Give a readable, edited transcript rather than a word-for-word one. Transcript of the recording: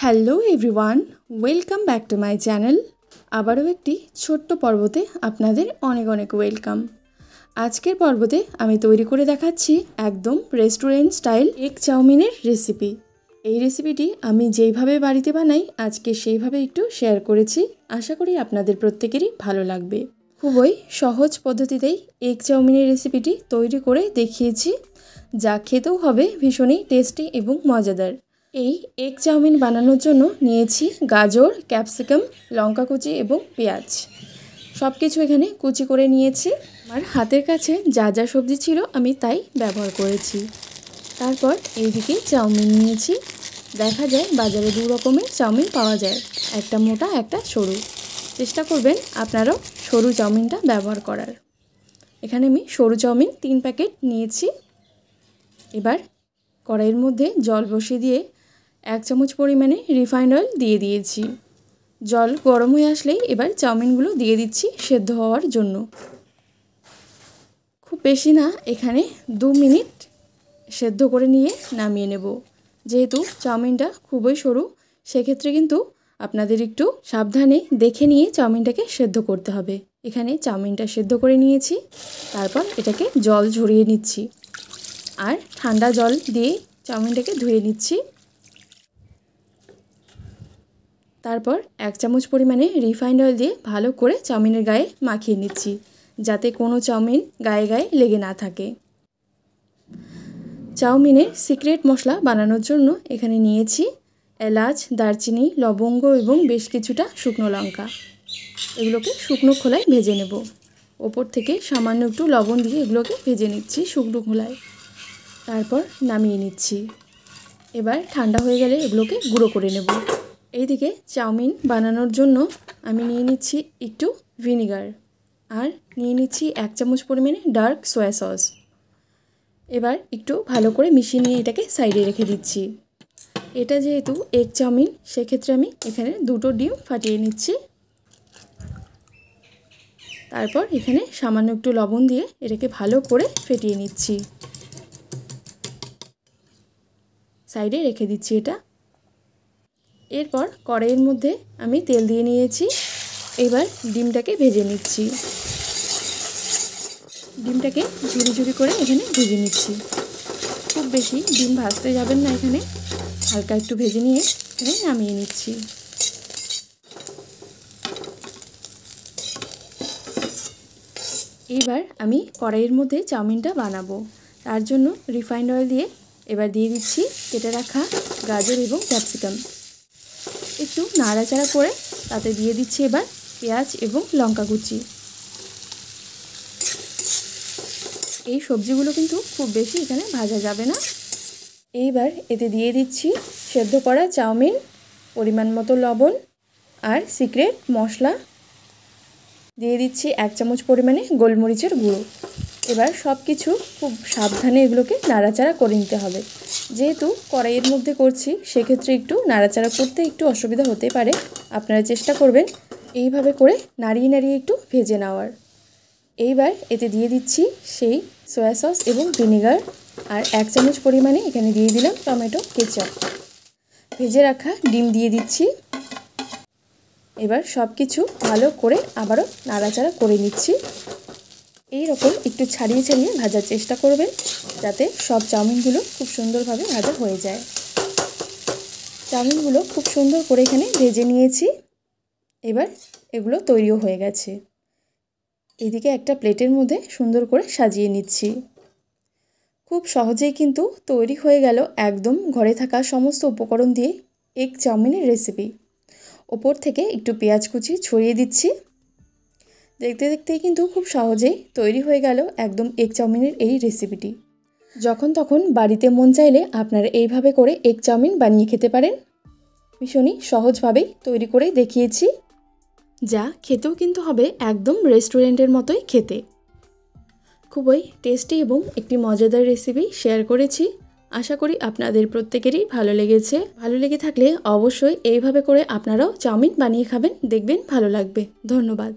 Hello everyone, welcome back to my channel. আবারও একটি ছোট্ট পর্বতে আপনাদের অনেক অনেক ওয়েলকাম। আজকের পর্বতে আমি তৈরি করে দেখাচ্ছি একদম রেস্টুরেন্ট স্টাইল এগ চাউমিনের রেসিপি। এই রেসিপিটি আমি যেইভাবে বাড়িতে বানাই আজকে সেইভাবে একটু শেয়ার করেছি। আশা করি আপনাদের প্রত্যেকেরই ভালো লাগবে। খুবই সহজ পদ্ধতিতেই এগ চাউমিনের রেসিপিটি তৈরি করে দেখিয়েছি, যা খেতেও হবে ভীষণই টেস্টি এবং মজাদার। এই এগ চাউমিন বানানোর জন্য নিয়েছি গাজর, ক্যাপসিকাম, লঙ্কা কুচি এবং পেঁয়াজ। সব কিছু এখানে কুচি করে নিয়েছি। আমার হাতের কাছে যা যা সবজি ছিল আমি তাই ব্যবহার করেছি। তারপর এইদিকে চাউমিন নিয়েছি। দেখা যায় বাজারে দু রকমের চাউমিন পাওয়া যায়, একটা মোটা একটা সরু। চেষ্টা করবেন আপনারাও সরু চাউমিনটা ব্যবহার করার। এখানে আমি সরু চাউমিন 3 প্যাকেট নিয়েছি। এবার কড়াইয়ের মধ্যে জল বসিয়ে দিয়ে 1 চামচ পরিমাণে রিফাইন্ড অয়েল দিয়ে দিয়েছি। জল গরম হয়ে আসলেই এবার চাউমিনগুলো দিয়ে দিচ্ছি সেদ্ধ হওয়ার জন্য। খুব বেশি না, এখানে 2 মিনিট সেদ্ধ করে নিয়ে নামিয়ে নেব। যেহেতু চাউমিনটা খুবই সরু, সেক্ষেত্রে কিন্তু আপনাদের একটু সাবধানে দেখে নিয়ে চাউমিনটাকে সেদ্ধ করতে হবে। এখানে চাউমিনটা সেদ্ধ করে নিয়েছি, তারপর এটাকে জল ঝরিয়ে নিচ্ছি আর ঠান্ডা জল দিয়ে চাউমিনটাকে ধুয়ে নিচ্ছি। তারপর 1 চামচ পরিমাণে রিফাইন্ড অয়েল দিয়ে ভালো করে চাউমিনের গায়ে মাখিয়ে নিচ্ছি, যাতে কোনো চাউমিন গায়ে গায়ে লেগে না থাকে। চাউমিনের সিক্রেট মশলা বানানোর জন্য এখানে নিয়েছি এলাচ, দারচিনি, লবঙ্গ এবং বেশ কিছুটা শুকনো লঙ্কা। এগুলোকে শুকনো খোলায় ভেজে নেব। ওপর থেকে সামান্য একটু লবণ দিয়ে এগুলোকে ভেজে নিচ্ছি শুকনো খোলায়। তারপর নামিয়ে নিচ্ছি। এবার ঠান্ডা হয়ে গেলে এগুলোকে গুঁড়ো করে নেব। এইদিকে চাউমিন বানানোর জন্য আমি নিয়ে নিচ্ছি একটু ভিনিগার আর নিয়ে নিচ্ছি 1 চামচ পরিমাণে ডার্ক সয়া সস। এবার একটু ভালো করে মিশিয়ে নিয়ে এটাকে সাইডে রেখে দিচ্ছি। এটা যেহেতু এগ চাউমিন, সেক্ষেত্রে আমি এখানে 2টো ডিম ফাটিয়ে নিচ্ছি। তারপর এখানে সামান্য একটু লবণ দিয়ে এটাকে ভালো করে ফেটিয়ে নিচ্ছি। সাইডে রেখে দিচ্ছি এটা। এরপর কড়াইয়ের মধ্যে আমি তেল দিয়ে নিয়েছি। এবার ডিমটাকে ভেজে নিচ্ছি। ডিমটাকে ঝুরি ঝুরি করে এখানে ভেজে নিচ্ছি। খুব বেশি ডিম ভাজতে যাবেন না, এখানে হালকা একটু ভেজে নিয়ে এখানে নামিয়ে নিচ্ছি। এইবার আমি কড়াইয়ের মধ্যে চাউমিনটা বানাবো। তার জন্য রিফাইন্ড অয়েল দিয়ে এবার দিয়ে দিচ্ছি কেটে রাখা গাজর এবং ক্যাপসিকাম। একটু নাড়াচাড়া করে তাতে দিয়ে দিচ্ছি এবার পেঁয়াজ এবং লঙ্কা কুচি। এই সবজিগুলো কিন্তু খুব বেশি এখানে ভাজা যাবে না। এইবার এতে দিয়ে দিচ্ছি সেদ্ধ করা চাউমিন, পরিমাণ মতো লবণ আর সিক্রেট মশলা। দিয়ে দিচ্ছি 1 চামচ পরিমাণে গোলমরিচের গুঁড়ো। এবার সব কিছু খুব সাবধানে এগুলোকে নাড়াচাড়া করে নিতে হবে। যেহেতু কড়াইয়ের মধ্যে করছি, সেক্ষেত্রে একটু নাড়াচাড়া করতে একটু অসুবিধা হতে পারে। আপনারা চেষ্টা করবেন এইভাবে করে নাড়িয়ে নাড়িয়ে একটু ভেজে নেওয়ার। এইবার এতে দিয়ে দিচ্ছি সেই সয়া সস এবং ভিনেগার আর 1 চামচ পরিমাণে এখানে দিয়ে দিলাম টমেটো কেচাপ। ভেজে রাখা ডিম দিয়ে দিচ্ছি। এবার সব কিছু ভালো করে আবারও নাড়াচাড়া করে নিচ্ছি। এই রকম একটু ছাড়িয়ে ছাড়িয়ে ভাজার চেষ্টা করবেন, যাতে সব চাউমিনগুলো খুব সুন্দরভাবে ভাজা হয়ে যায়। চাউমিনগুলো খুব সুন্দর করে এখানে ভেজে নিয়েছি। এবার এগুলো তৈরিও হয়ে গেছে। এদিকে একটা প্লেটের মধ্যে সুন্দর করে সাজিয়ে নিচ্ছি। খুব সহজেই কিন্তু তৈরি হয়ে গেল একদম ঘরে থাকা সমস্ত উপকরণ দিয়ে এগ চাউমিনের রেসিপি। ওপর থেকে একটু পেঁয়াজ কুচি ছড়িয়ে দিচ্ছি। দেখতে দেখতেই কিন্তু খুব সহজেই তৈরি হয়ে গেল একদম এগ চাউমিনের এই রেসিপিটি। যখন তখন বাড়িতে মন চাইলে আপনারা এইভাবে করে এগ চাউমিন বানিয়ে খেতে পারেন। ভীষণই সহজভাবেই তৈরি করে দেখিয়েছি, যা খেতেও কিন্তু হবে একদম রেস্টুরেন্টের মতোই খেতে। খুবই টেস্টি এবং একটি মজাদার রেসিপি শেয়ার করেছি। আশা করি আপনাদের প্রত্যেকেরই ভালো লেগেছে। ভালো লেগে থাকলে অবশ্যই এইভাবে করে আপনারাও চাউমিন বানিয়ে খাবেন, দেখবেন ভালো লাগবে। ধন্যবাদ।